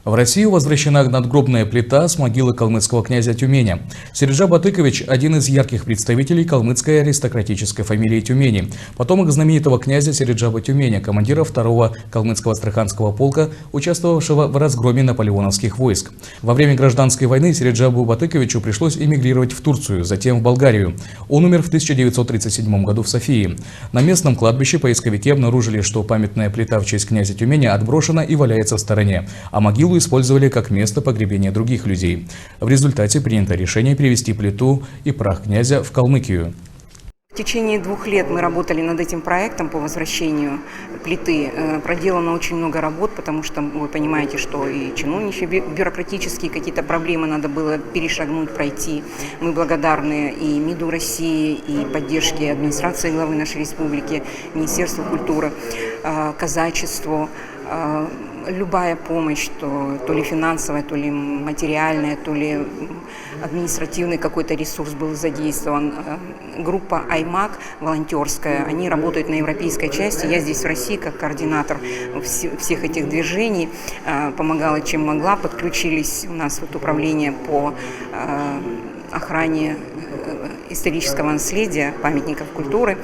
В Россию возвращена надгробная плита с могилы калмыцкого князя Тюмени. Середжа Батыкович – один из ярких представителей калмыцкой аристократической фамилии Тюмени, потомок знаменитого князя Середжаба Тюмени, командира 2-го калмыцкого астраханского полка, участвовавшего в разгроме наполеоновских войск. Во время гражданской войны Середжабу Батыковичу пришлось эмигрировать в Турцию, затем в Болгарию. Он умер в 1937 году в Софии. На местном кладбище поисковики обнаружили, что памятная плита в честь князя Тюмени отброшена и валяется в стороне, а могилу использовали как место погребения других людей. В результате принято решение перевести плиту и прах князя в Калмыкию. В течение 2 лет мы работали над этим проектом по возвращению плиты. Проделано очень много работ, потому что вы понимаете, что и чиновничьи бюрократические какие-то проблемы надо было перешагнуть, пройти. Мы благодарны и МИДу России, и поддержке администрации главы нашей республики, Министерству культуры, казачеству. Любая помощь, то ли финансовая, то ли материальная, то ли административный какой-то ресурс был задействован. Группа «Аймак» волонтерская, они работают на европейской части. Я здесь в России как координатор всех этих движений помогала, чем могла. Подключились у нас управление по охране исторического наследия, памятников культуры.